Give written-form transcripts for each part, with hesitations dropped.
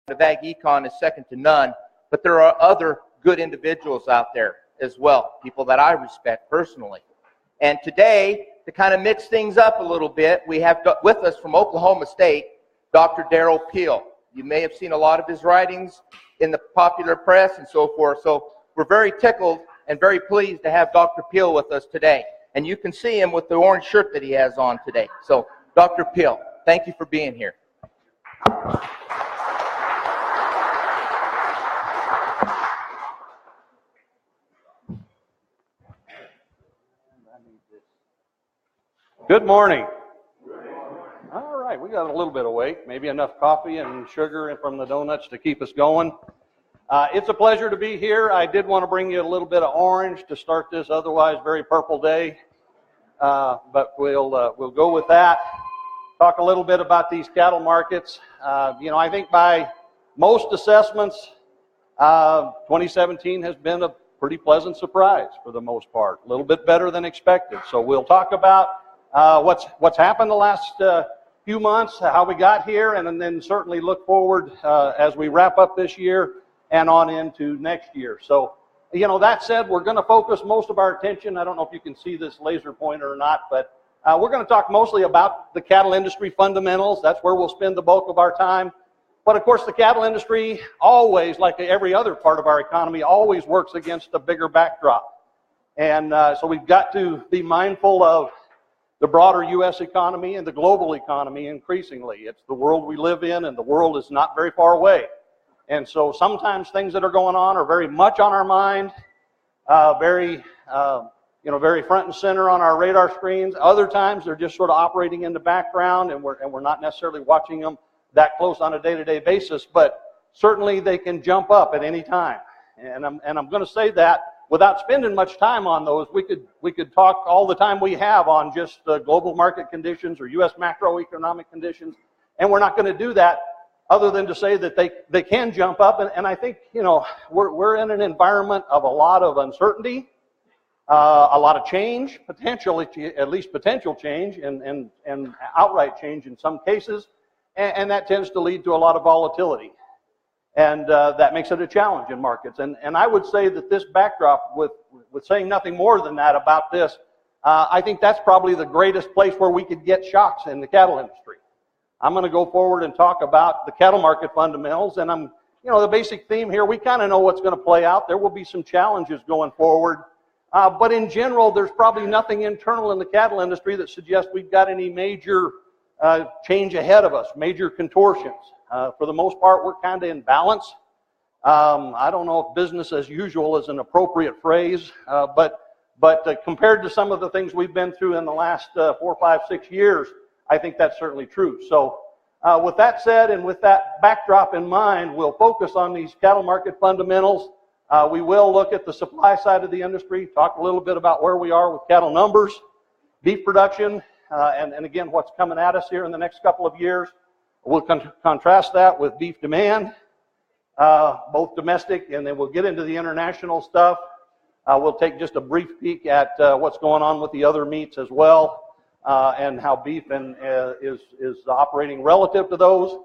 of Ag Econ is second to none, but there are other good individuals out there as well, people that I respect personally. And today, to kind of mix things up a little bit, we have with us from Oklahoma State, Dr. Derrell Peel. You may have seen a lot of his writings in the popular press and so forth, so we're very tickled and very pleased to have Dr. Peel with us today. And you can see him with the orange shirt that he has on today. So, Dr. Peel, thank you for being here. Good morning. All right, we got a little bit awake, maybe enough coffee and sugar from the donuts to keep us going. It's a pleasure to be here. I did want to bring you a little bit of orange to start this otherwise very purple day, but we'll go with that. Talk a little bit about these cattle markets. I think by most assessments, 2017 has been a pretty pleasant surprise for the most part, a little bit better than expected. So we'll talk about what's happened the last few months, how we got here, and then certainly look forward as we wrap up this year and on into next year. So, that said, we're going to focus most of our attention. I don't know if you can see this laser pointer or not, but we're going to talk mostly about the cattle industry fundamentals. That's where we'll spend the bulk of our time. But of course, the cattle industry always, like every other part of our economy, always works against a bigger backdrop. And so we've got to be mindful of the broader U.S. economy and the global economy increasingly. It's the world we live in, and the world is not very far away. And so sometimes things that are going on are very much on our mind, very front and center on our radar screens. Other times they're just sort of operating in the background, and we're not necessarily watching them that close on a day-to-day basis. But certainly they can jump up at any time. And I'm going to say that without spending much time on those. We could talk all the time we have on just global market conditions or U.S. macroeconomic conditions, and we're not going to do that other than to say that they can jump up. And I think we're in an environment of a lot of uncertainty, a lot of change, potentially at least potential change, and outright change in some cases, and that tends to lead to a lot of volatility. And that makes it a challenge in markets. And I would say that this backdrop, with saying nothing more than that about this, I think that's probably the greatest place where we could get shocks in the cattle industry. I'm going to go forward and talk about the cattle market fundamentals. And the basic theme here, we kind of know what's going to play out. There will be some challenges going forward. But in general, there's probably nothing internal in the cattle industry that suggests we've got any major change ahead of us, major contortions. For the most part, we're kind of in balance. I don't know if business as usual is an appropriate phrase, but compared to some of the things we've been through in the last 4, 5, 6 years, I think that's certainly true. So with that said, and with that backdrop in mind, we'll focus on these cattle market fundamentals. We will look at the supply side of the industry, talk a little bit about where we are with cattle numbers, beef production, and again, what's coming at us here in the next couple of years. We'll contrast that with beef demand, both domestic, and then we'll get into the international stuff. We'll take just a brief peek at what's going on with the other meats as well, and how beef is operating relative to those.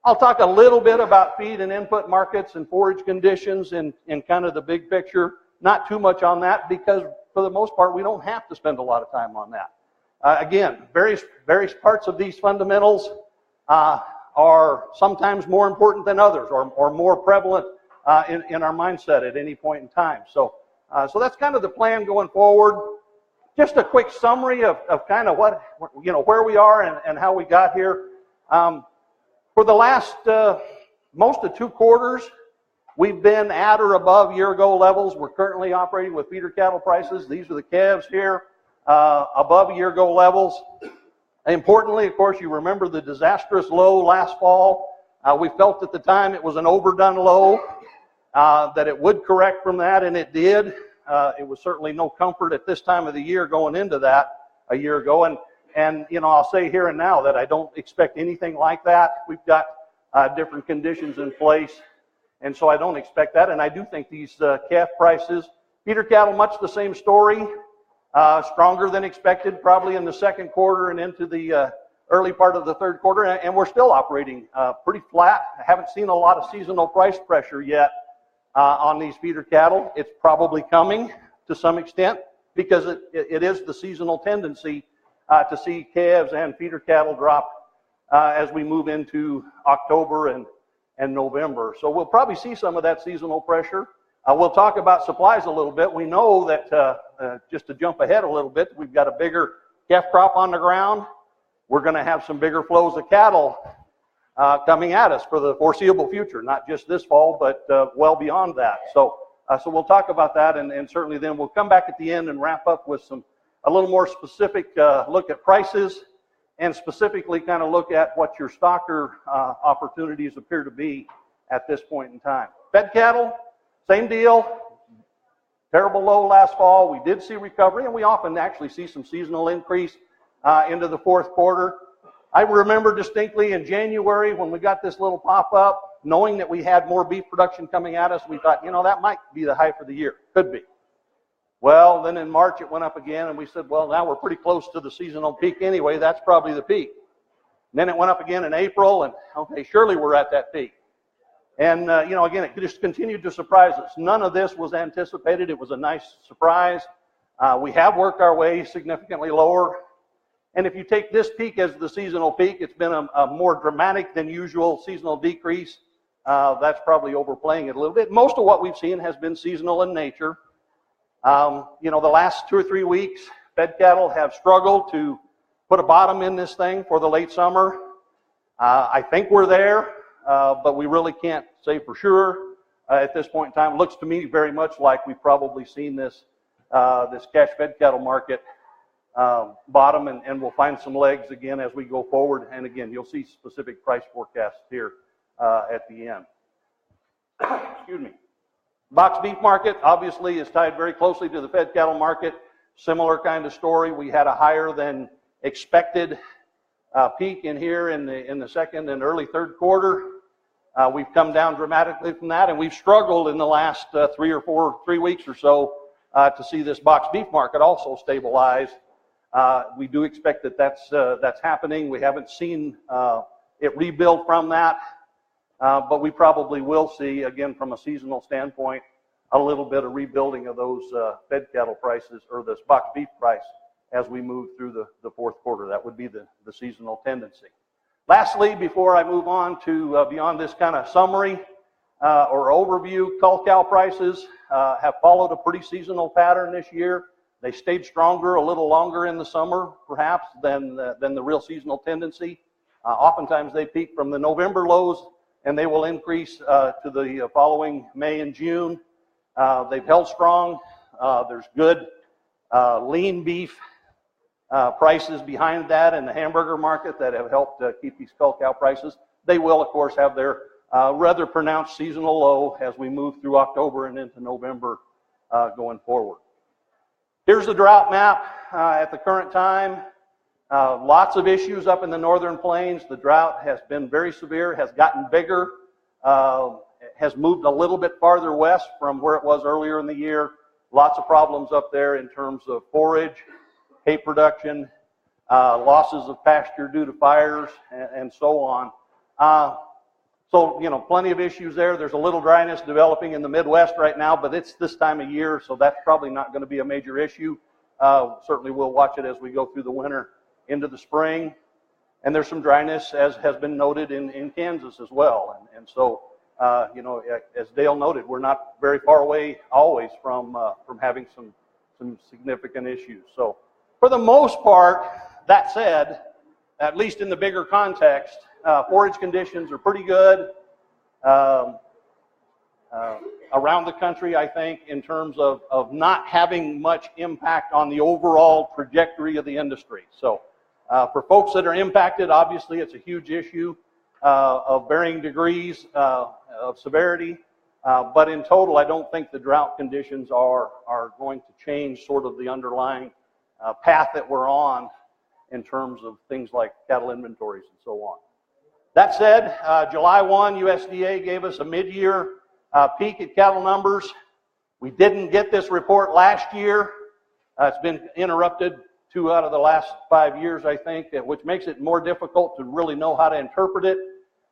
I'll talk a little bit about feed and input markets and forage conditions in kind of the big picture. Not too much on that because for the most part we don't have to spend a lot of time on that. Again, various parts of these fundamentals are sometimes more important than others, or more prevalent in our mindset at any point in time. So that's kind of the plan going forward. Just a quick summary of kind of where we are and how we got here. For the last most of 2 quarters, we've been at or above year-ago levels. We're currently operating with feeder cattle prices. These are the calves here, above year-ago levels. Importantly, of course, you remember the disastrous low last fall. We felt at the time it was an overdone low, that it would correct from that, and it did. It was certainly no comfort at this time of the year going into that a year ago. And I'll say here and now that I don't expect anything like that. We've got different conditions in place, and so I don't expect that. And I do think these calf prices, feeder cattle, much the same story. Stronger than expected, probably in the second quarter and into the early part of the third quarter, and we're still operating pretty flat. I haven't seen a lot of seasonal price pressure yet on these feeder cattle. It's probably coming to some extent because it is the seasonal tendency to see calves and feeder cattle drop as we move into October and November. So we'll probably see some of that seasonal pressure. We'll talk about supplies a little bit. We know that, just to jump ahead a little bit, we've got a bigger calf crop on the ground. We're going to have some bigger flows of cattle coming at us for the foreseeable future, not just this fall, but well beyond that. So we'll talk about that, and certainly then we'll come back at the end and wrap up with a little more specific look at prices, and specifically kind of look at what your stocker opportunities appear to be at this point in time. Fed cattle, same deal. Terrible low last fall. We did see recovery, and we often actually see some seasonal increase into the fourth quarter. I remember distinctly in January when we got this little pop-up, knowing that we had more beef production coming at us, we thought, that might be the high for the year. Could be. Well, then in March it went up again, and we said, well, now we're pretty close to the seasonal peak anyway. That's probably the peak. And then it went up again in April, and okay, surely we're at that peak. And, again, it just continued to surprise us. None of this was anticipated. It was a nice surprise. We have worked our way significantly lower. And if you take this peak as the seasonal peak, it's been a more dramatic than usual seasonal decrease. That's probably overplaying it a little bit. Most of what we've seen has been seasonal in nature. The last 2 or 3 weeks, fed cattle have struggled to put a bottom in this thing for the late summer. I think we're there, but we really can't say for sure at this point in time. It looks to me very much like we've probably seen this cash fed cattle market bottom, and we'll find some legs again as we go forward. And again, you'll see specific price forecasts here at the end. Excuse me. Box beef market obviously is tied very closely to the fed cattle market. Similar kind of story. We had a higher than expected peak in here in the second and early third quarter. We've come down dramatically from that, and we've struggled in the last 3 weeks or so to see this box beef market also stabilize. We do expect that that's happening. We haven't seen it rebuild from that. But we probably will see, again, from a seasonal standpoint, a little bit of rebuilding of those fed cattle prices, or this box beef price, as we move through the fourth quarter. That would be the seasonal tendency. Lastly, before I move on to beyond this kind of summary or overview, cull cow prices have followed a pretty seasonal pattern this year. They stayed stronger a little longer in the summer, perhaps, than the real seasonal tendency. Oftentimes they peak from the November lows, and they will increase to the following May and June. They've held strong. There's good lean beef prices behind that in the hamburger market that have helped keep these cull cow prices. They will, of course, have their rather pronounced seasonal low as we move through October and into November going forward. Here's the drought map at the current time. Lots of issues up in the northern plains. The drought has been very severe, has gotten bigger, has moved a little bit farther west from where it was earlier in the year. Lots of problems up there in terms of forage, hay production, losses of pasture due to fires, and so on. So, plenty of issues there. There's a little dryness developing in the Midwest right now, but it's this time of year, so that's probably not going to be a major issue. Certainly we'll watch it as we go through the winter into the spring. And there's some dryness, as has been noted in Kansas as well. And so, as Dale noted, we're not very far away always from having some significant issues. So for the most part, that said, at least in the bigger context, forage conditions are pretty good around the country, I think, in terms of not having much impact on the overall trajectory of the industry. So for folks that are impacted, obviously it's a huge issue of varying degrees of severity. But in total, I don't think the drought conditions are going to change sort of the underlying path that we're on in terms of things like cattle inventories and so on. That said, July 1, USDA gave us a mid-year peek at cattle numbers. We didn't get this report last year. It's been interrupted 2 out of the last 5 years, I think, which makes it more difficult to really know how to interpret it.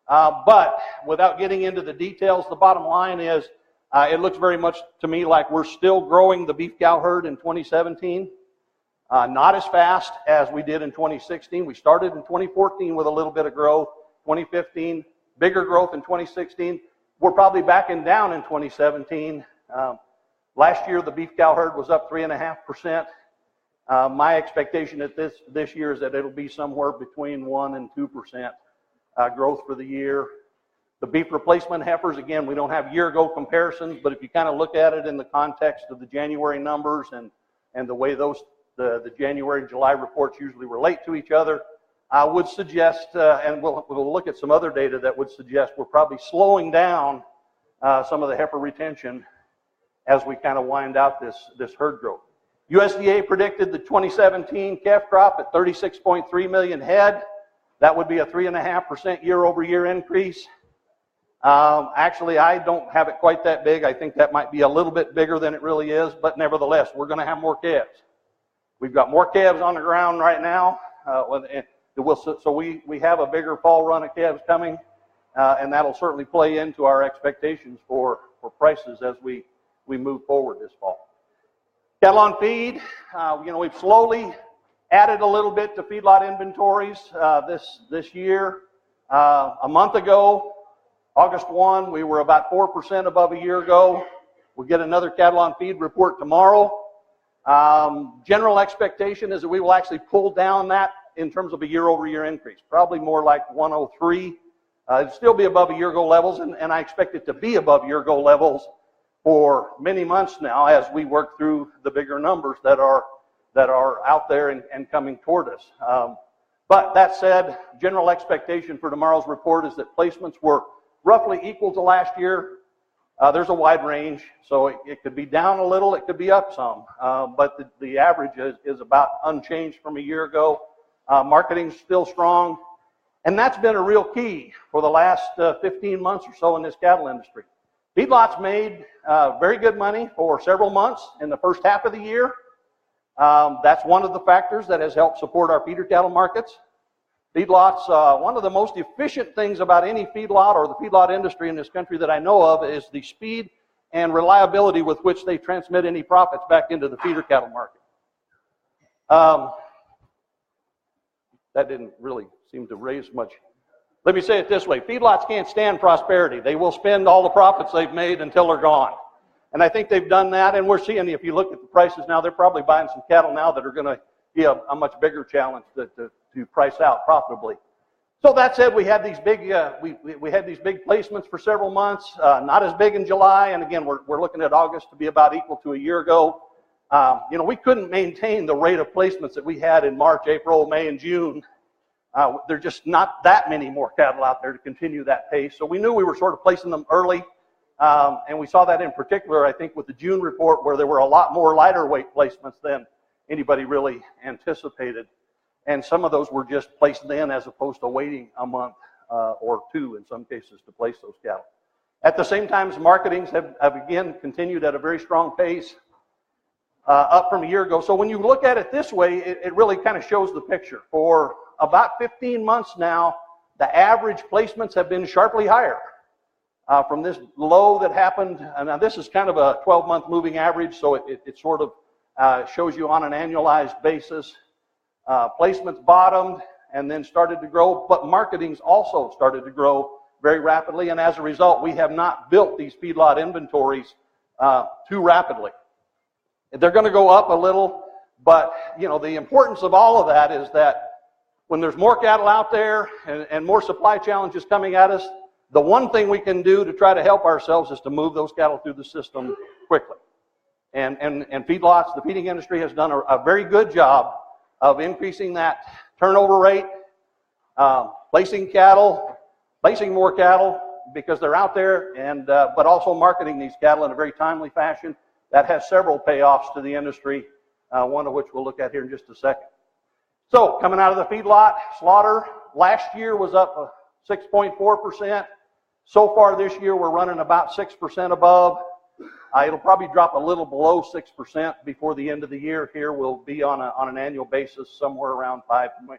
But without getting into the details, the bottom line is it looks very much to me like we're still growing the beef cow herd in 2017. Not as fast as we did in 2016. We started in 2014 with a little bit of growth. 2015, bigger growth in 2016. We're probably backing down in 2017. Last year, the beef cow herd was up 3.5%. My expectation at this year is that it'll be somewhere between 1 and 2% growth for the year. The beef replacement heifers, again, we don't have year-ago comparisons, but if you kind of look at it in the context of the January numbers and the way the January and July reports usually relate to each other, I would suggest, and we'll look at some other data that would suggest we're probably slowing down some of the heifer retention as we kind of wind out this herd growth. USDA predicted the 2017 calf crop at 36.3 million head. That would be a 3.5% year-over-year increase. Actually, I don't have it quite that big. I think that might be a little bit bigger than it really is, but nevertheless, we're going to have more calves. We've got more calves on the ground right now, so we have a bigger fall run of calves coming, and that'll certainly play into our expectations for prices as we move forward this fall. Cattle on feed, we've slowly added a little bit to feedlot inventories this year. A month ago, August 1, we were about 4% above a year ago. We'll get another cattle on feed report tomorrow. General expectation is that we will actually pull down that in terms of a year-over-year increase, probably more like 103. It'll still be above a year ago levels, and I expect it to be above year ago levels for many months now as we work through the bigger numbers that are out there and coming toward us. But that said, general expectation for tomorrow's report is that placements were roughly equal to last year. There's a wide range, so it could be down a little, it could be up some, but the average is about unchanged from a year ago. Marketing's still strong, and that's been a real key for the last 15 months or so in this cattle industry. Feedlots made very good money for several months in the first half of the year. That's one of the factors that has helped support our feeder cattle markets. Feedlots, one of the most efficient things about any feedlot or the feedlot industry in this country that I know of is the speed and reliability with which they transmit any profits back into the feeder cattle market. That didn't really seem to raise much. Let me say it this way. Feedlots can't stand prosperity. They will spend all the profits they've made until they're gone. And I think they've done that, and we're seeing, if you look at the prices now, they're probably buying some cattle now that are going to be a much bigger challenge to price out profitably. So that said, we had these big we had these big placements for several months. Not as big in July, and again, we're looking at August to be about equal to a year ago. We couldn't maintain the rate of placements that we had in March, April, May, and June. There are just not that many more cattle out there to continue that pace. So we knew we were sort of placing them early, and we saw that in particular, I think, with the June report, where there were a lot more lighter weight placements than anybody really anticipated. And some of those were just placed then as opposed to waiting a month or two in some cases to place those cattle. At the same time, marketings have again continued at a very strong pace, up from a year ago. So when you look at it this way, it really kind of shows the picture. For about 15 months now, the average placements have been sharply higher. From this low that happened, and now this is kind of a 12-month moving average, so it sort of shows you on an annualized basis. Placements bottomed and then started to grow, but marketings also started to grow very rapidly, and as a result, we have not built these feedlot inventories too rapidly. They're going to go up a little, but the importance of all of that is that when there's more cattle out there and more supply challenges coming at us, the one thing we can do to try to help ourselves is to move those cattle through the system quickly. And feedlots, the feeding industry has done a very good job of increasing that turnover rate, placing more cattle because they're out there, and but also marketing these cattle in a very timely fashion. That has several payoffs to the industry, one of which we'll look at here in just a second. So coming out of the feedlot, slaughter last year was up 6.4%. So far this year, we're running about 6% above. It'll probably drop a little below 6% before the end of the year. Here we'll be on an annual basis somewhere around 5.4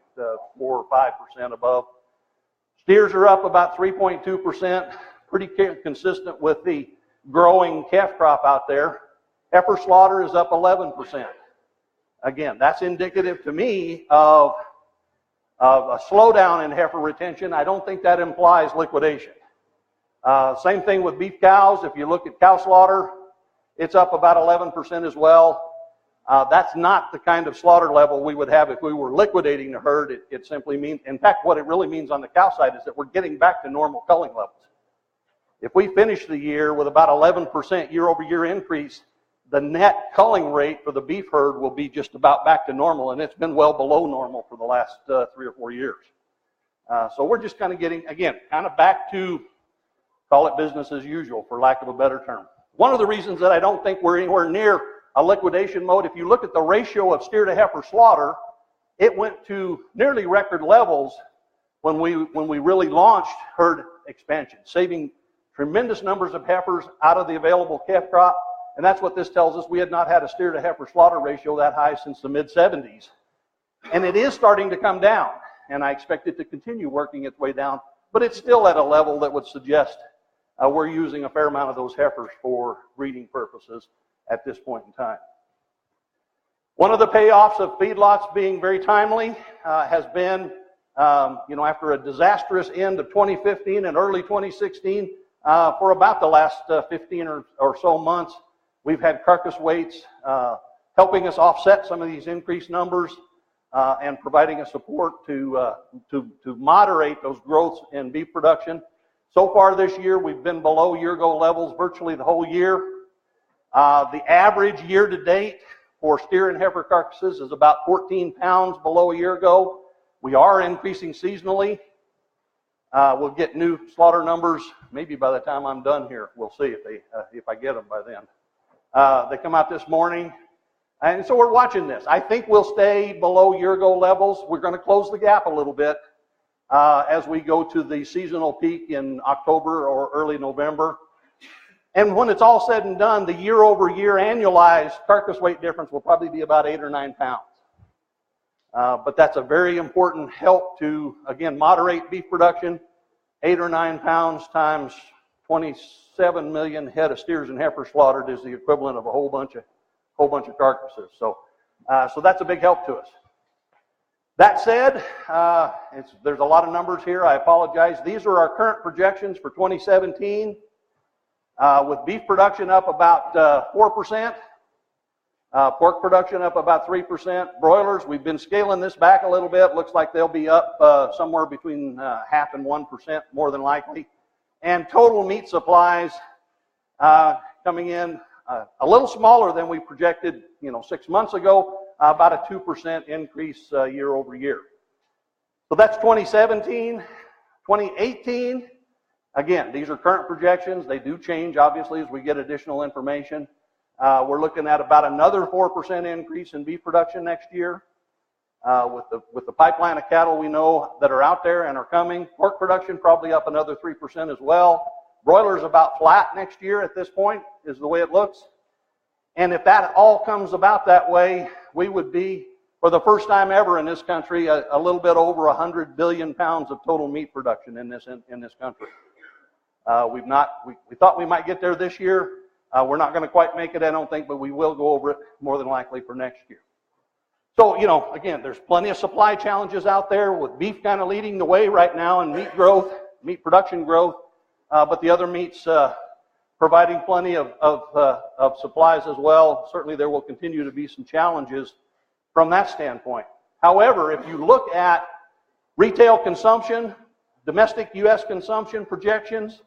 or 5% above. Steers are up about 3.2%, pretty consistent with the growing calf crop out there. Heifer slaughter is up 11%. Again, that's indicative to me of a slowdown in heifer retention. I don't think that implies liquidation. Same thing with beef cows. If you look at cow slaughter, it's up about 11% as well. That's not the kind of slaughter level we would have if we were liquidating the herd. It simply means, in fact, what it really means on the cow side is that we're getting back to normal culling levels. If we finish the year with about 11% year-over-year increase, the net culling rate for the beef herd will be just about back to normal, and it's been well below normal for the last 3 or 4 years. So we're just kind of getting, again, kind of back to, call it business as usual, for lack of a better term. One of the reasons that I don't think we're anywhere near a liquidation mode, if you look at the ratio of steer to heifer slaughter, it went to nearly record levels when we really launched herd expansion, saving tremendous numbers of heifers out of the available calf crop. And that's what this tells us. We had not had a steer to heifer slaughter ratio that high since the mid-70s. And it is starting to come down, and I expect it to continue working its way down, but it's still at a level that would suggest we're using a fair amount of those heifers for breeding purposes at this point in time. One of the payoffs of feedlots being very timely has been, after a disastrous end of 2015 and early 2016, for about the last 15 or so months, we've had carcass weights helping us offset some of these increased numbers and providing us support to moderate those growths in beef production. So far this year, we've been below year-ago levels virtually the whole year. The average year-to-date for steer and heifer carcasses is about 14 pounds below a year ago. We are increasing seasonally. We'll get new slaughter numbers maybe by the time I'm done here. We'll see if I get them by then. They come out this morning, and so we're watching this. I think we'll stay below year-ago levels. We're going to close the gap a little bit as we go to the seasonal peak in October or early November. And when it's all said and done, the year-over-year annualized carcass weight difference will probably be about 8 or 9 pounds. But that's a very important help to, again, moderate beef production. 8 or 9 pounds times 27 million head of steers and heifers slaughtered is the equivalent of a whole bunch of carcasses. So that's a big help to us. That said, there's a lot of numbers here. I apologize. These are our current projections for 2017. With beef production up about 4%, pork production up about 3%. Broilers, we've been scaling this back a little bit. Looks like they'll be up somewhere between 0.5% and 1% more than likely. And total meat supplies coming in a little smaller than we projected 6 months ago, about a 2% increase year over year. So that's 2017. 2018, again, these are current projections. They do change, obviously, as we get additional information. We're looking at about another 4% increase in beef production next year. With the pipeline of cattle we know that are out there and are coming. Pork production probably up another 3% as well. Broilers about flat next year at this point is the way it looks. And if that all comes about that way, we would be, for the first time ever in this country, a little bit over 100 billion pounds of total meat production in this country. We thought we might get there this year. We're not going to quite make it, I don't think, but we will go over it more than likely for next year. So, again, there's plenty of supply challenges out there with beef kind of leading the way right now in meat growth, meat production growth, but the other meats providing plenty of supplies as well. Certainly there will continue to be some challenges from that standpoint. However, if you look at retail consumption, domestic U.S. consumption projections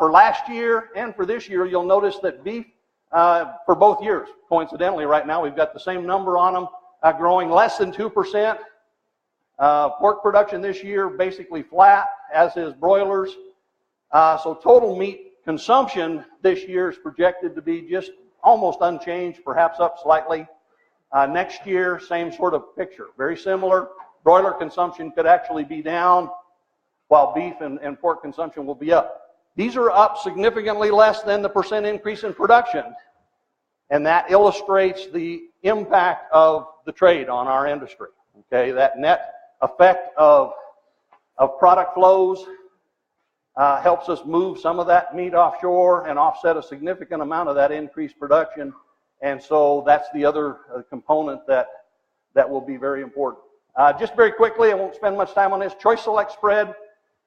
for last year and for this year, you'll notice that beef for both years, coincidentally right now, we've got the same number on them, growing less than 2%. Pork production this year basically flat, as is broilers. So total meat consumption this year is projected to be just almost unchanged, perhaps up slightly. Next year, same sort of picture, very similar. Broiler consumption could actually be down, while beef and pork consumption will be up. These are up significantly less than the percent increase in production. And that illustrates the impact of the trade on our industry. Okay, that net effect of product flows helps us move some of that meat offshore and offset a significant amount of that increased production. And so that's the other component that will be very important. Just very quickly, I won't spend much time on this. Choice select spread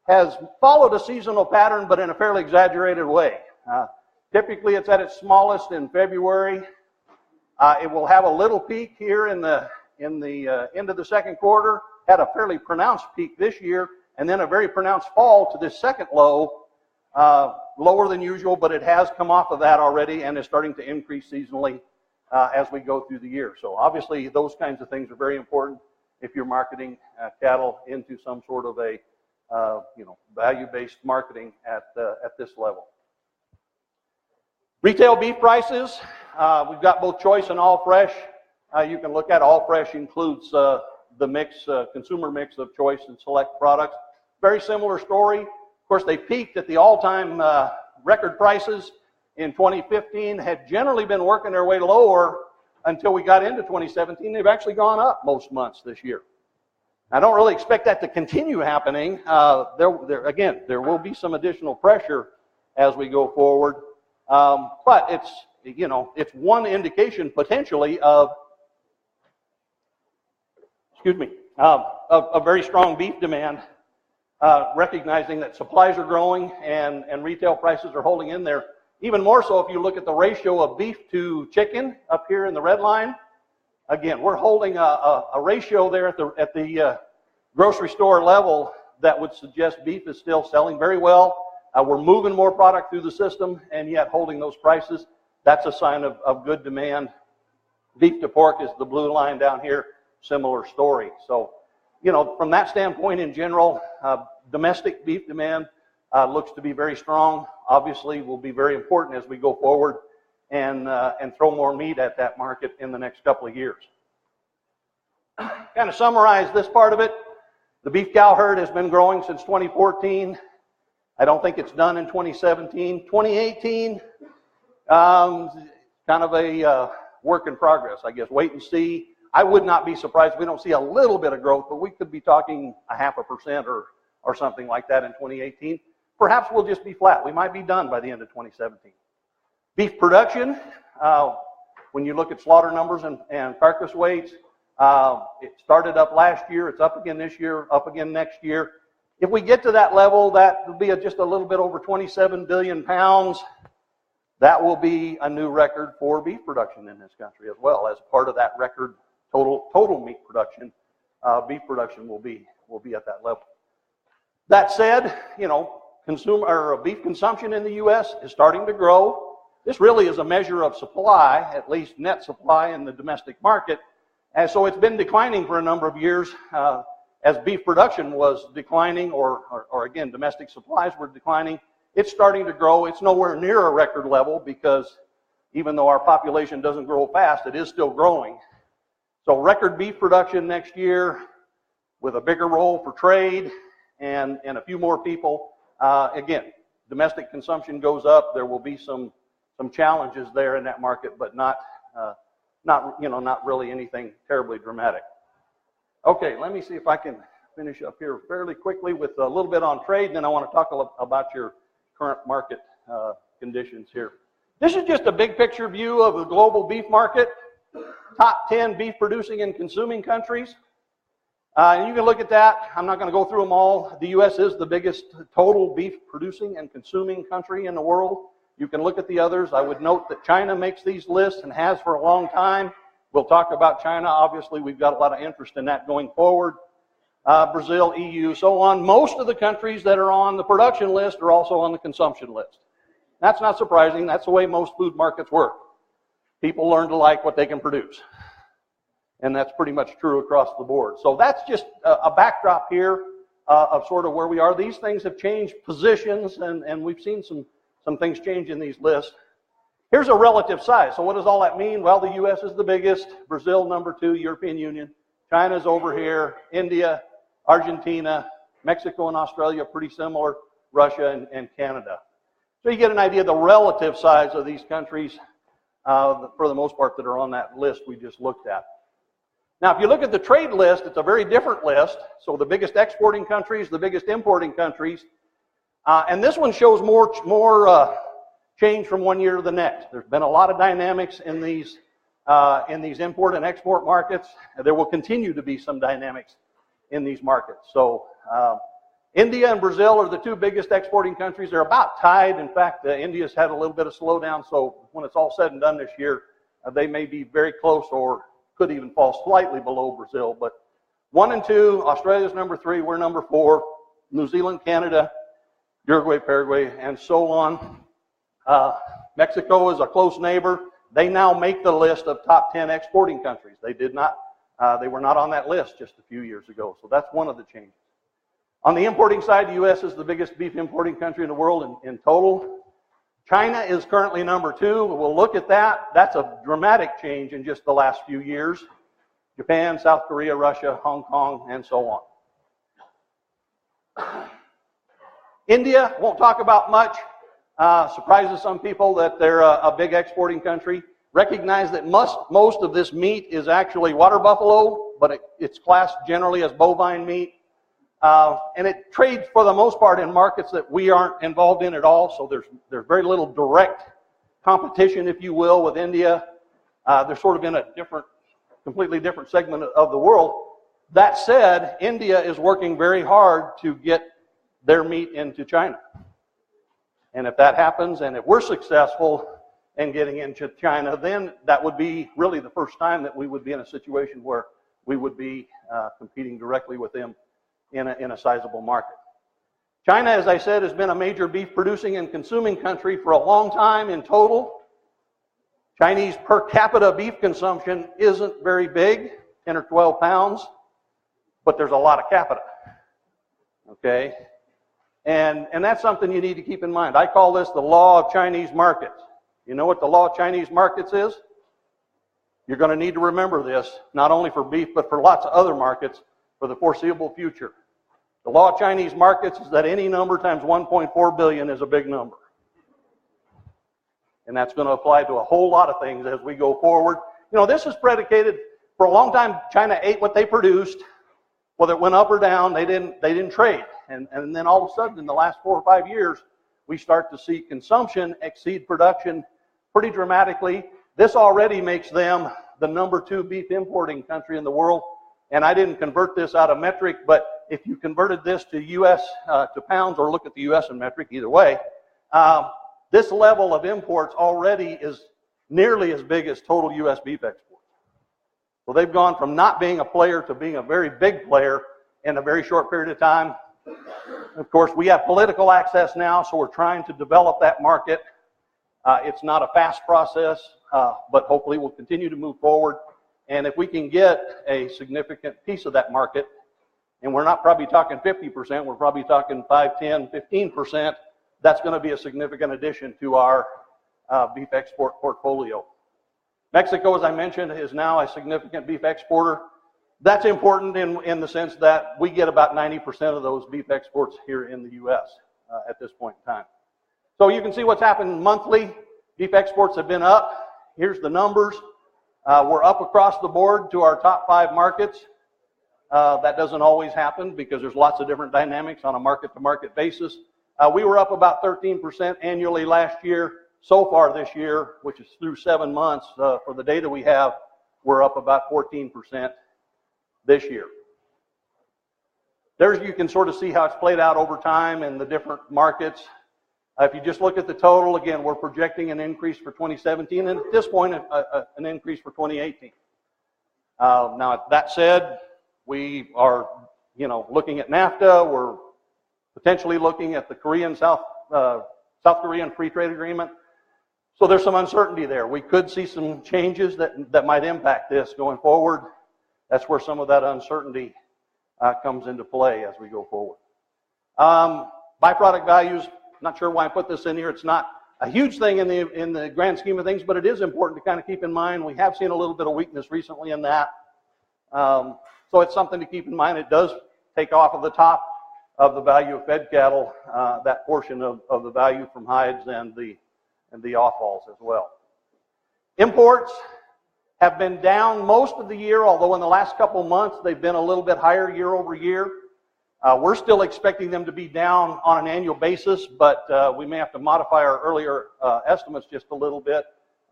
has followed a seasonal pattern, but in a fairly exaggerated way. Typically, it's at its smallest in February. It will have a little peak here in the end of the second quarter. Had a fairly pronounced peak this year, and then a very pronounced fall to this second low, lower than usual, but it has come off of that already and is starting to increase seasonally as we go through the year. So obviously, those kinds of things are very important if you're marketing cattle into some sort of a value-based marketing at this level. Retail beef prices, we've got both choice and all fresh. You can look at all fresh includes the mix, consumer mix of choice and select products. Very similar story. Of course, they peaked at the all-time record prices in 2015, had generally been working their way lower until we got into 2017. They've actually gone up most months this year. I don't really expect that to continue happening. Again, there will be some additional pressure as we go forward. But it's one indication potentially of a very strong beef demand, recognizing that supplies are growing and retail prices are holding in there. Even more so if you look at the ratio of beef to chicken up here in the red line. Again, we're holding a ratio there at the grocery store level that would suggest beef is still selling very well. We're moving more product through the system and yet holding those prices. That's a sign of good demand. Beef to pork is the blue line down here. Similar story. So, from that standpoint in general, domestic beef demand looks to be very strong. Obviously, will be very important as we go forward and throw more meat at that market in the next couple of years. Kind of summarize this part of it. The beef cow herd has been growing since 2014. I don't think it's done in 2017. 2018, kind of a work in progress, I guess. Wait and see. I would not be surprised if we don't see a little bit of growth, but we could be talking 0.5% or something like that in 2018. Perhaps we'll just be flat. We might be done by the end of 2017. Beef production, when you look at slaughter numbers and carcass weights, it started up last year. It's up again this year, up again next year. If we get to that level, that will be just a little bit over 27 billion pounds. That will be a new record for beef production in this country as well. As part of that record total meat production, beef production will be at that level. That said, beef consumption in the U.S. is starting to grow. This really is a measure of supply, at least net supply in the domestic market. And so it's been declining for a number of years as beef production was declining or again, domestic supplies were declining. It's starting to grow. It's nowhere near a record level because even though our population doesn't grow fast, it is still growing. So record beef production next year with a bigger role for trade and a few more people. Again, domestic consumption goes up. There will be some challenges there in that market, but not really anything terribly dramatic. Okay, let me see if I can finish up here fairly quickly with a little bit on trade, and then I want to talk about your current market conditions here. This is just a big picture view of the global beef market. Top 10 beef producing and consuming countries. And you can look at that. I'm not going to go through them all. The U.S. is the biggest total beef producing and consuming country in the world. You can look at the others. I would note that China makes these lists and has for a long time. We'll talk about China. Obviously, we've got a lot of interest in that going forward. Brazil, EU, so on. Most of the countries that are on the production list are also on the consumption list. That's not surprising. That's the way most food markets work. People learn to like what they can produce. And that's pretty much true across the board. So that's just a backdrop here of sort of where we are. These things have changed positions, and we've seen some things change in these lists. Here's a relative size. So what does all that mean? Well, the U.S. is the biggest, Brazil number 2, European Union. China's over here, India, Argentina, Mexico and Australia, pretty similar, Russia and Canada. So you get an idea of the relative size of these countries, for the most part, that are on that list we just looked at. Now, if you look at the trade list, it's a very different list. So the biggest exporting countries, the biggest importing countries, and this one shows more change from one year to the next. There's been a lot of dynamics in these import and export markets. There will continue to be some dynamics in these markets. So India and Brazil are the two biggest exporting countries. They're about tied. In fact, India's had a little bit of slowdown, so when it's all said and done this year, they may be very close or could even fall slightly below Brazil. But 1 and 2, Australia's number 3, we're number 4, New Zealand, Canada, Uruguay, Paraguay, and so on. Mexico is a close neighbor. They now make the list of top 10 exporting countries. They were not on that list just a few years ago, so that's one of the changes. On the importing side, the U.S. is the biggest beef importing country in the world in total. China is currently number 2. We'll look at that. That's a dramatic change in just the last few years. Japan, South Korea, Russia, Hong Kong, and so on. India, won't talk about much. Surprises some people that they're a big exporting country. Recognize that most of this meat is actually water buffalo, but it's classed generally as bovine meat. And it trades for the most part in markets that we aren't involved in at all, so there's very little direct competition, if you will, with India. They're sort of in a completely different segment of the world. That said, India is working very hard to get their meat into China. And if that happens, and if we're successful in getting into China, then that would be really the first time that we would be in a situation where we would be competing directly with them in a sizable market. China, as I said, has been a major beef producing and consuming country for a long time in total. Chinese per capita beef consumption isn't very big, 10 or 12 pounds, but there's a lot of capita. Okay? And that's something you need to keep in mind. I call this the law of Chinese markets. You know what the law of Chinese markets is? You're going to need to remember this, not only for beef, but for lots of other markets for the foreseeable future. The law of Chinese markets is that any number times 1.4 billion is a big number. And that's going to apply to a whole lot of things as we go forward. You know, this is predicated, for a long time, China ate what they produced. Whether it went up or down, they didn't trade. And then all of a sudden, in the last 4 or 5 years, we start to see consumption exceed production pretty dramatically. This already makes them the number 2 beef importing country in the world. And I didn't convert this out of metric, but if you converted this to U.S. To pounds, or look at the U.S. in metric, either way, this level of imports already is nearly as big as total U.S. beef exports. So they've gone from not being a player to being a very big player in a very short period of time. Of course, we have political access now, so we're trying to develop that market. It's not a fast process, but hopefully we'll continue to move forward. And if we can get a significant piece of that market, and we're not probably talking 50%, we're probably talking 5, 10, 15%, that's going to be a significant addition to our beef export portfolio. Mexico, as I mentioned, is now a significant beef exporter. That's important in the sense that we get about 90% of those beef exports here in the U.S. At this point in time. So you can see what's happened monthly. Beef exports have been up. Here's the numbers. We're up across the board to our top 5 markets. That doesn't always happen because there's lots of different dynamics on a market-to-market basis. We were up about 13% annually last year. So far this year, which is through 7 months, for the data we have, we're up about 14% this year. There you can sort of see how it's played out over time in the different markets. If you just look at the total, again, we're projecting an increase for 2017, and at this point, an increase for 2018. Now, that said, we are, looking at NAFTA. We're potentially looking at the South Korean Free Trade Agreement. So there's some uncertainty there. We could see some changes that might impact this going forward. That's where some of that uncertainty comes into play as we go forward. Byproduct values. Not sure why I put this in here. It's not a huge thing in the grand scheme of things, but it is important to kind of keep in mind. We have seen a little bit of weakness recently in that. So it's something to keep in mind. It does take off of the top of the value of fed cattle, that portion of the value from hides and the offals as well. Imports have been down most of the year, although in the last couple of months they've been a little bit higher year over year. We're still expecting them to be down on an annual basis, but we may have to modify our earlier estimates just a little bit.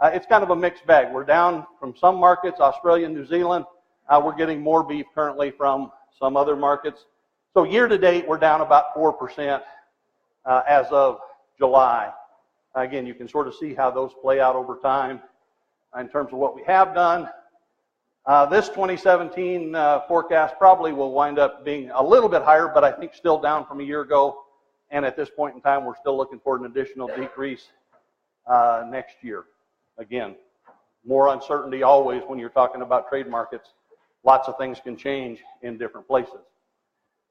It's kind of a mixed bag. We're down from some markets, Australia, New Zealand. We're getting more beef currently from some other markets. So year to date, we're down about 4% as of July. Again, you can sort of see how those play out over time in terms of what we have done. This 2017 forecast probably will wind up being a little bit higher, but I think still down from a year ago. And at this point in time, we're still looking for an additional decrease next year. Again, more uncertainty always when you're talking about trade markets. Lots of things can change in different places.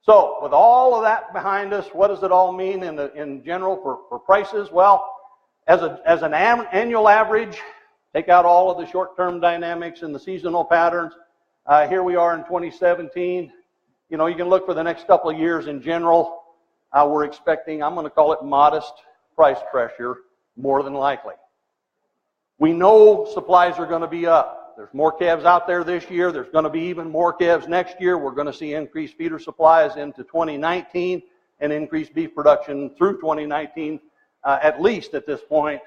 So with all of that behind us, what does it all mean in general for prices? Well, as an annual average, take out all of the short-term dynamics and the seasonal patterns. Here we are in 2017. You know, you can look for the next couple of years in general. We're expecting, I'm going to call it modest price pressure, more than likely. We know supplies are going to be up. There's more calves out there this year. There's going to be even more calves next year. We're going to see increased feeder supplies into 2019 and increased beef production through 2019, at least at this point.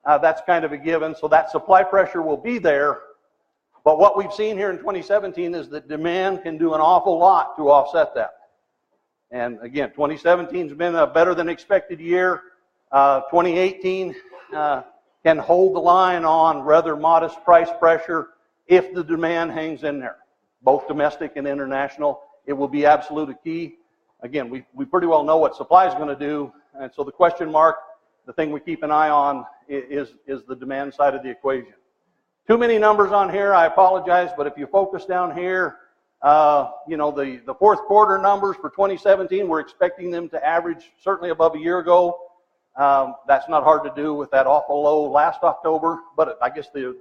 That's kind of a given. So that supply pressure will be there. But what we've seen here in 2017 is that demand can do an awful lot to offset that. And again, 2017 has been a better than expected year. 2018 can hold the line on rather modest price pressure if the demand hangs in there, both domestic and international. It will be absolutely key. Again, we pretty well know what supply is going to do, and so the question mark, the thing we keep an eye on is the demand side of the equation. Too many numbers on here, I apologize, but if you focus down here, you know, the fourth quarter numbers for 2017, we're expecting them to average certainly above a year ago. That's not hard to do with that awful low last October, but I guess the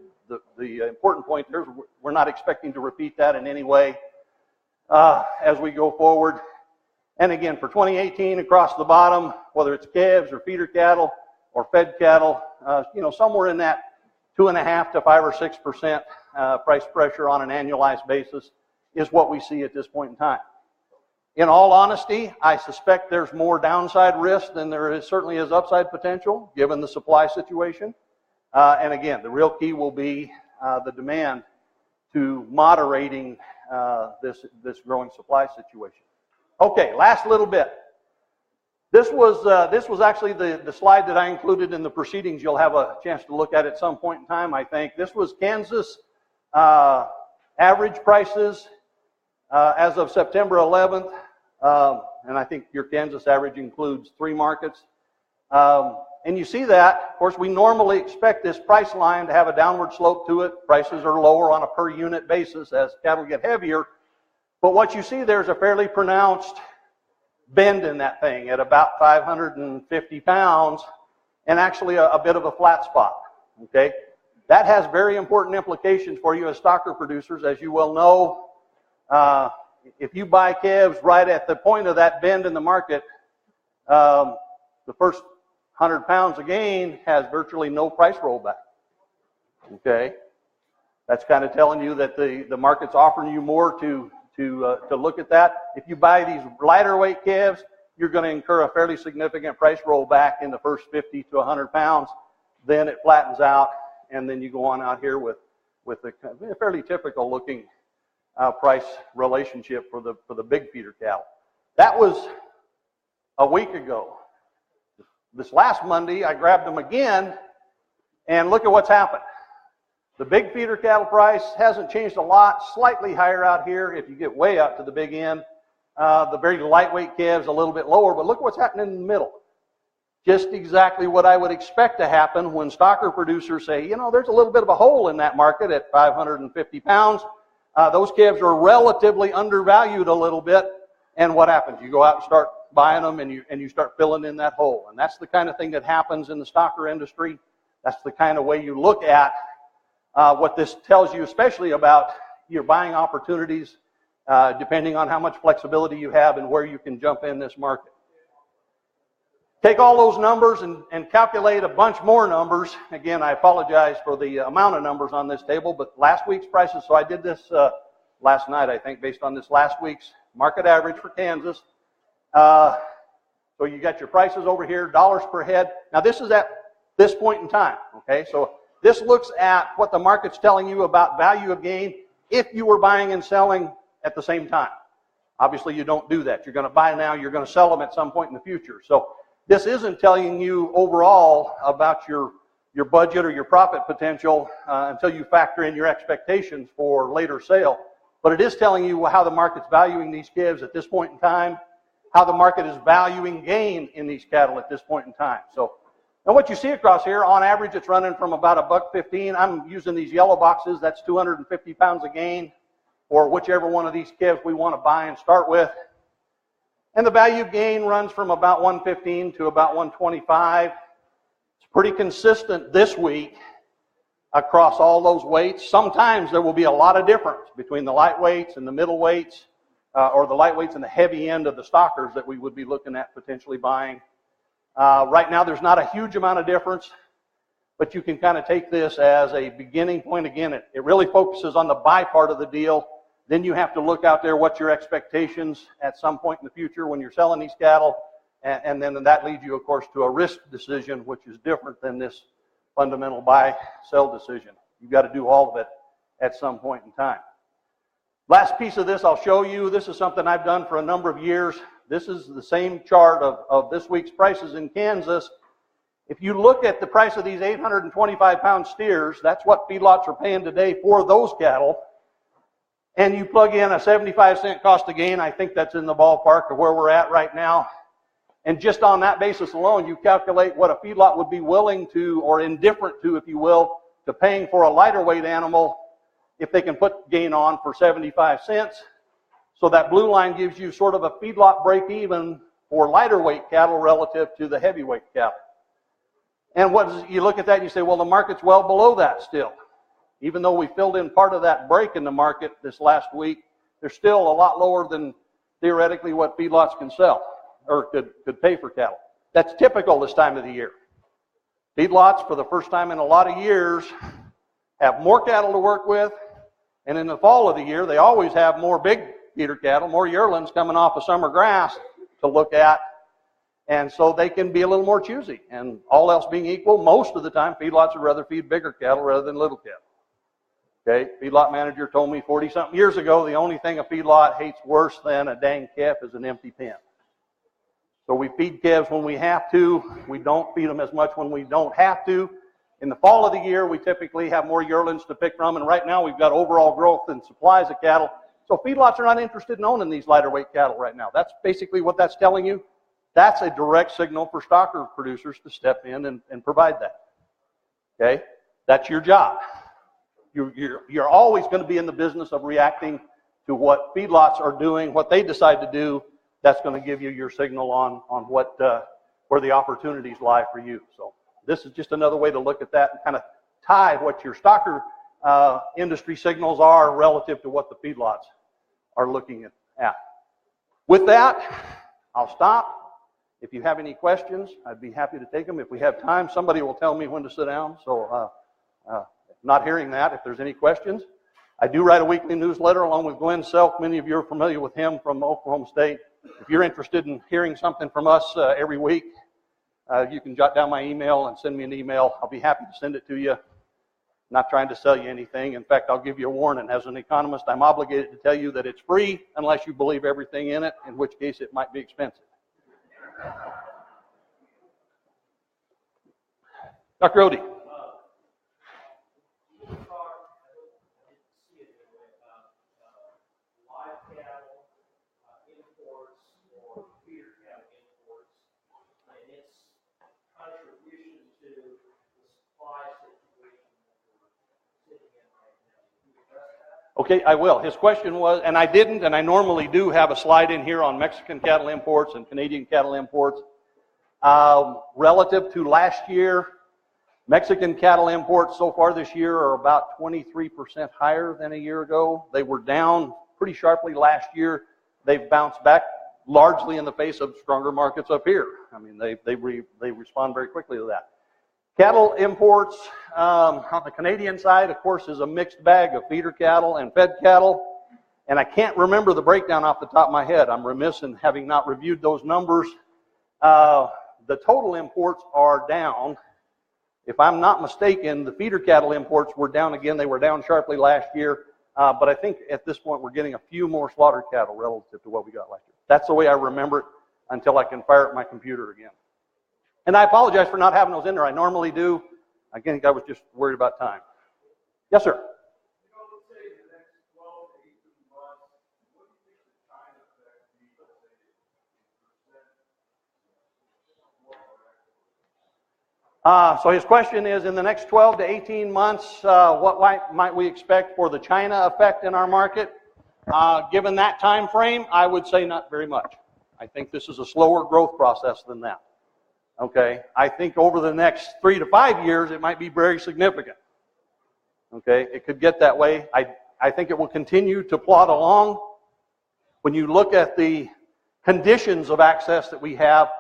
important point there is we're not expecting to repeat that in any way as we go forward. And again, for 2018 across the bottom, whether it's calves or feeder cattle or fed cattle, you know, somewhere in that 2.5 to 5 or 6% price pressure on an annualized basis is what we see at this point in time. In all honesty, I suspect there's more downside risk than there certainly is upside potential, given the supply situation. And again, the real key will be the demand to moderating this growing supply situation. Okay, last little bit. This was actually the slide that I included in the proceedings. You'll have a chance to look at some point in time, I think. This was Kansas average prices as of September 11th, and I think your Kansas average includes 3 markets. And you see that, of course, we normally expect this price line to have a downward slope to it. Prices are lower on a per unit basis as cattle get heavier. But what you see there is a fairly pronounced bend in that thing at about 550 pounds and actually a bit of a flat spot, okay? That has very important implications for you as stocker producers. As you well know, if you buy calves right at the point of that bend in the market, the first 100 pounds of gain has virtually no price rollback, okay? That's kind of telling you that the market's offering you more to look at that. If you buy these lighter weight calves, you're going to incur a fairly significant price rollback in the first 50 to 100 pounds. Then it flattens out, and then you go on out here with a fairly typical looking price relationship for the big feeder cattle. That was a week ago. This last Monday, I grabbed them again, and look at what's happened. The big feeder cattle price hasn't changed a lot, slightly higher out here if you get way out to the big end. The very lightweight calves a little bit lower, but look what's happening in the middle. Just exactly what I would expect to happen when stocker producers say, you know, there's a little bit of a hole in that market at 550 pounds. Those calves are relatively undervalued a little bit, and what happens? You go out and start buying them, and you start filling in that hole. And that's the kind of thing that happens in the stocker industry. That's the kind of way you look at what this tells you, especially about your buying opportunities depending on how much flexibility you have and where you can jump in this market. Take all those numbers and calculate a bunch more numbers. Again, I apologize for the amount of numbers on this table, but last week's prices, so I did this last night, I think, based on this last week's market average for Kansas. So you got your prices over here, dollars per head. Now this is at this point in time, okay? So this looks at what the market's telling you about value of gain if you were buying and selling at the same time. Obviously you don't do that. You're going to buy now, you're going to sell them at some point in the future. So this isn't telling you overall about your budget or your profit potential until you factor in your expectations for later sale. But it is telling you how the market's valuing these calves at this point in time, how the market is valuing gain in these cattle at this point in time. So now what you see across here, on average, it's running from about $1.15. I'm using these yellow boxes. That's 250 pounds of gain for whichever one of these calves we want to buy and start with. And the value of gain runs from about 115 to about 125. It's pretty consistent this week across all those weights. Sometimes there will be a lot of difference between the light weights and the middle weights, or the light weights and the heavy end of the stockers that we would be looking at potentially buying. Right now there's not a huge amount of difference, but you can kind of take this as a beginning point. Again, it really focuses on the buy part of the deal. Then you have to look out there, what's your expectations at some point in the future when you're selling these cattle, and then that leads you, of course, to a risk decision, which is different than this fundamental buy-sell decision. You've got to do all of it at some point in time. Last piece of this I'll show you. This is something I've done for a number of years. This is the same chart of this week's prices in Kansas. If you look at the price of these 825-pound steers, that's what feedlots are paying today for those cattle. And you plug in a 75-cent cost of gain, I think that's in the ballpark of where we're at right now. And just on that basis alone, you calculate what a feedlot would be willing to, or indifferent to, if you will, to paying for a lighter weight animal if they can put gain on for 75 cents. So that blue line gives you sort of a feedlot break even for lighter weight cattle relative to the heavyweight cattle. And you look at that and you say, well, the market's well below that still. Even though we filled in part of that break in the market this last week, they're still a lot lower than theoretically what feedlots can sell or could pay for cattle. That's typical this time of the year. Feedlots, for the first time in a lot of years, have more cattle to work with, and in the fall of the year, they always have more big feeder cattle, more yearlings coming off of summer grass to look at, and so they can be a little more choosy. And all else being equal, most of the time, feedlots would rather feed bigger cattle rather than little cattle. Okay, feedlot manager told me 40-something years ago, the only thing a feedlot hates worse than a dang calf is an empty pen. So we feed calves when we have to. We don't feed them as much when we don't have to. In the fall of the year, we typically have more yearlings to pick from, and right now we've got overall growth and supplies of cattle. So feedlots are not interested in owning these lighter weight cattle right now. That's basically what that's telling you. That's a direct signal for stocker producers to step in and provide that. Okay, that's your job. You're always going to be in the business of reacting to what feedlots are doing, what they decide to do. That's going to give you your signal on what where the opportunities lie for you. So this is just another way to look at that and kind of tie what your stocker industry signals are relative to what the feedlots are looking at. With that, I'll stop. If you have any questions, I'd be happy to take them. If we have time, somebody will tell me when to sit down. So not hearing that, if there's any questions. I do write a weekly newsletter along with Glenn Selk. Many of you are familiar with him from Oklahoma State. If you're interested in hearing something from us every week, you can jot down my email and send me an email. I'll be happy to send it to you. I'm not trying to sell you anything. In fact, I'll give you a warning. As an economist, I'm obligated to tell you that it's free unless you believe everything in it, in which case it might be expensive. Dr. Odie. Okay, I will. His question was, and I didn't, and I normally do have a slide in here on Mexican cattle imports and Canadian cattle imports. Relative to last year, Mexican cattle imports so far this year are about 23% higher than a year ago. They were down pretty sharply last year. They've bounced back largely in the face of stronger markets up here. I mean, they respond very quickly to that. Cattle imports on the Canadian side, of course, is a mixed bag of feeder cattle and fed cattle. And I can't remember the breakdown off the top of my head. I'm remiss in having not reviewed those numbers. The total imports are down. If I'm not mistaken, the feeder cattle imports were down again. They were down sharply last year. But I think at this point we're getting a few more slaughter cattle relative to what we got last year. That's the way I remember it until I can fire up my computer again. And I apologize for not having those in there. I normally do. I think I was just worried about time. Yes, sir. So his question is, in the next 12 to 18 months, what might we expect for the China effect in our market? Given that time frame, I would say not very much. I think this is a slower growth process than that. Okay, I think over the next 3 to 5 years, it might be very significant. Okay, it could get that way. I think it will continue to plod along. When you look at the conditions of access that we have,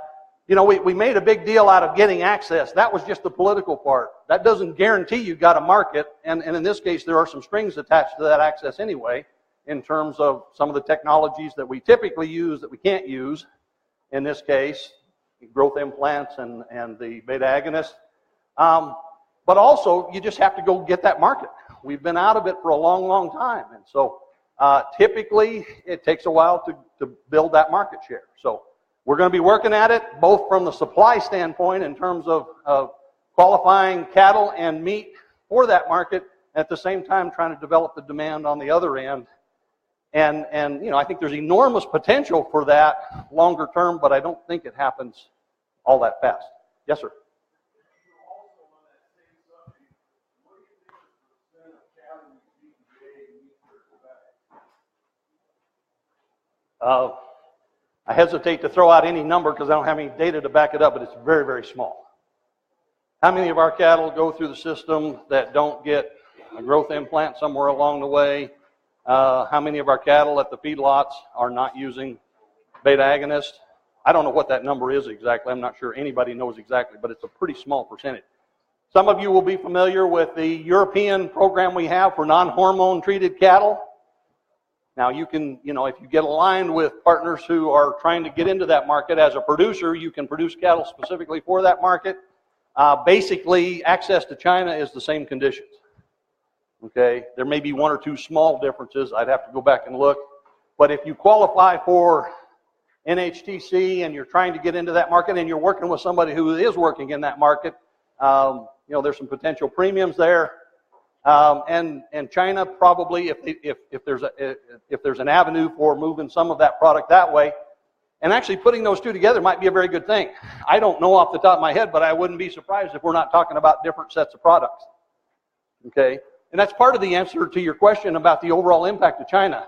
you know, we made a big deal out of getting access. That was just the political part. That doesn't guarantee you got a market, and in this case, there are some strings attached to that access anyway, in terms of some of the technologies that we typically use that we can't use, in this case, growth implants and the beta agonists. But also, you just have to go get that market. We've been out of it for a long, long time, and so typically, it takes a while to build that market share. So we're going to be working at it, both from the supply standpoint in terms of qualifying cattle and meat for that market, at the same time trying to develop the demand on the other end. And you know, I think there's enormous potential for that longer term, but I don't think it happens all that fast. Yes, sir. I hesitate to throw out any number because I don't have any data to back it up, but it's very, very small. How many of our cattle go through the system that don't get a growth implant somewhere along the way? How many of our cattle at the feedlots are not using beta agonist? I don't know what that number is exactly. I'm not sure anybody knows exactly, but it's a pretty small percentage. Some of you will be familiar with the European program we have for non-hormone treated cattle. Now you can, you know, if you get aligned with partners who are trying to get into that market as a producer, you can produce cattle specifically for that market. Basically, access to China is the same conditions. Okay, there may be one or two small differences. I'd have to go back and look. But if you qualify for NHTC and you're trying to get into that market and you're working with somebody who is working in that market, you know, there's some potential premiums there. And China probably, if there's an avenue for moving some of that product that way, and actually putting those two together might be a very good thing. I don't know off the top of my head, but I wouldn't be surprised if we're not talking about different sets of products. Okay, and that's part of the answer to your question about the overall impact of China.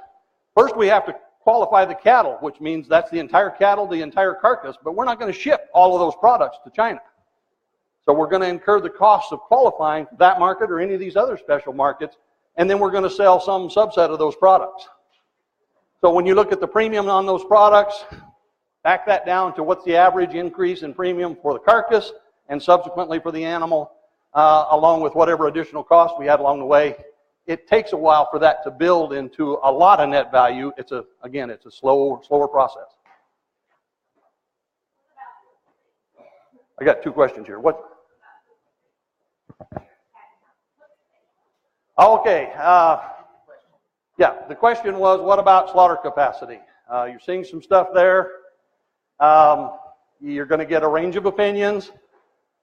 First, we have to qualify the cattle, which means that's the entire cattle, the entire carcass, but we're not going to ship all of those products to China. So we're going to incur the costs of qualifying for that market or any of these other special markets, and then we're going to sell some subset of those products. So when you look at the premium on those products, back that down to what's the average increase in premium for the carcass and subsequently for the animal, along with whatever additional costs we had along the way. It takes a while for that to build into a lot of net value. It's a slower process. I got two questions here. What? Okay. Yeah, the question was, what about slaughter capacity? You're seeing some stuff there. You're going to get a range of opinions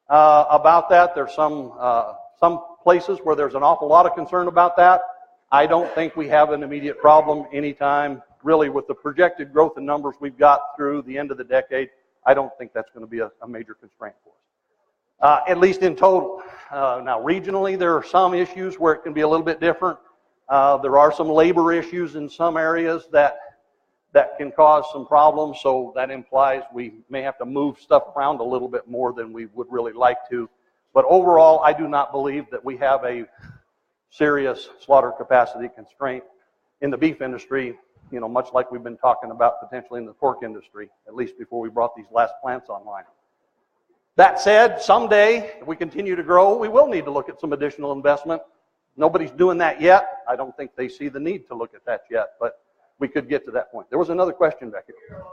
about that. There's some places where there's an awful lot of concern about that. I don't think we have an immediate problem anytime, really, with the projected growth in numbers we've got through the end of the decade. I don't think that's going to be a major constraint for us, at least in total. Now, regionally, there are some issues where it can be a little bit different. There are some labor issues in some areas that can cause some problems, so that implies we may have to move stuff around a little bit more than we would really like to. But overall, I do not believe that we have a serious slaughter capacity constraint in the beef industry, much like we've been talking about potentially in the pork industry, at least before we brought these last plants online. That said, someday, if we continue to grow, we will need to look at some additional investment. Nobody's doing that yet. I don't think they see the need to look at that yet, but we could get to that point. There was another question back here.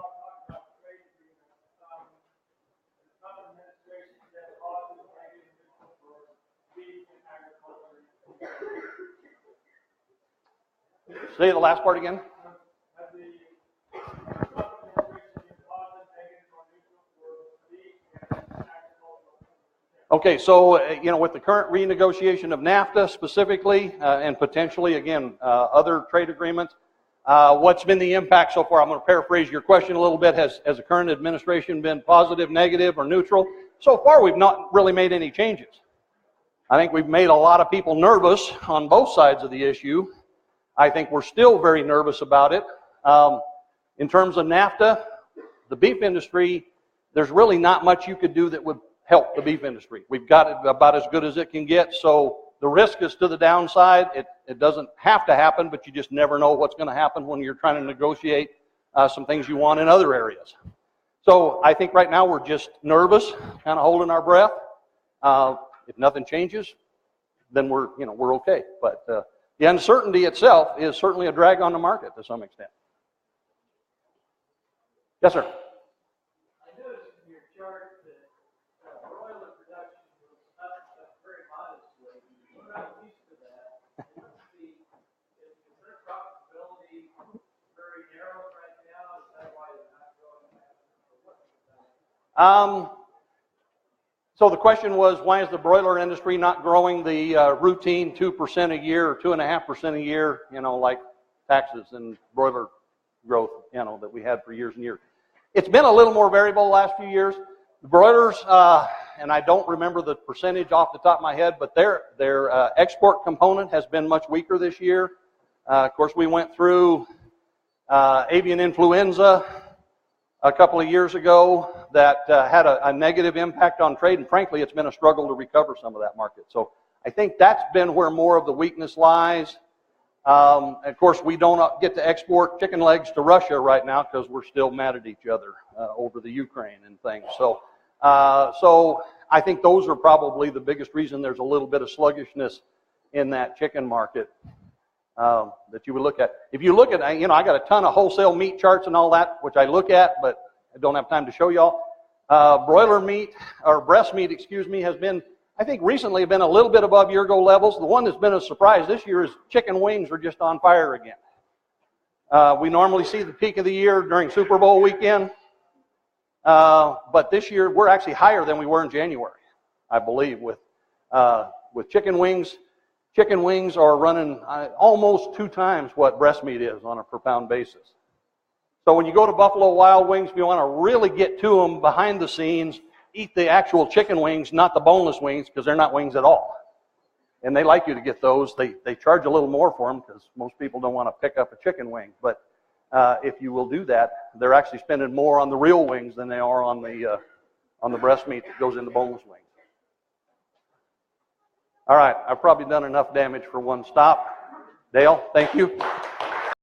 Say the last part again. Okay, so, with the current renegotiation of NAFTA specifically, and potentially, again, other trade agreements, what's been the impact so far? I'm going to paraphrase your question a little bit. Has the current administration been positive, negative, or neutral? So far, we've not really made any changes. I think we've made a lot of people nervous on both sides of the issue. I think we're still very nervous about it. In terms of NAFTA, the beef industry, there's really not much you could do that would help the beef industry. We've got it about as good as it can get, so the risk is to the downside. It doesn't have to happen, but you just never know what's going to happen when you're trying to negotiate some things you want in other areas. So I think right now we're just nervous, kind of holding our breath. If nothing changes, then we're okay. But the uncertainty itself is certainly a drag on the market to some extent. Yes, sir. I noticed in your chart that broiler production was up very modestly. We're not used to that. Is their profitability very narrow right now? Is that why they're not growing that? So the question was, why is the broiler industry not growing the routine 2% a year or 2.5% a year, like taxes and broiler growth, that we had for years and years? It's been a little more variable the last few years. The broilers, and I don't remember the percentage off the top of my head, but their export component has been much weaker this year. Of course, we went through avian influenza a couple of years ago that had a negative impact on trade, and frankly, it's been a struggle to recover some of that market. So I think that's been where more of the weakness lies. Of course, we don't get to export chicken legs to Russia right now because we're still mad at each other over the Ukraine and things. So I think those are probably the biggest reason there's a little bit of sluggishness in that chicken market that you would look at. If you look at, I got a ton of wholesale meat charts and all that, which I look at, but I don't have time to show y'all. Broiler meat, or breast meat, has been, I think recently been a little bit above year-ago levels. The one that's been a surprise this year is chicken wings are just on fire again. We normally see the peak of the year during Super Bowl weekend, but this year we're actually higher than we were in January, I believe, with chicken wings. Chicken wings are running almost 2 times what breast meat is on a per pound basis. So when you go to Buffalo Wild Wings, if you want to really get to them behind the scenes, eat the actual chicken wings, not the boneless wings, because they're not wings at all. And they like you to get those. They charge a little more for them because most people don't want to pick up a chicken wing. But if you will do that, they're actually spending more on the real wings than they are on the breast meat that goes into boneless wings. All right, I've probably done enough damage for one stop. Dale, thank you.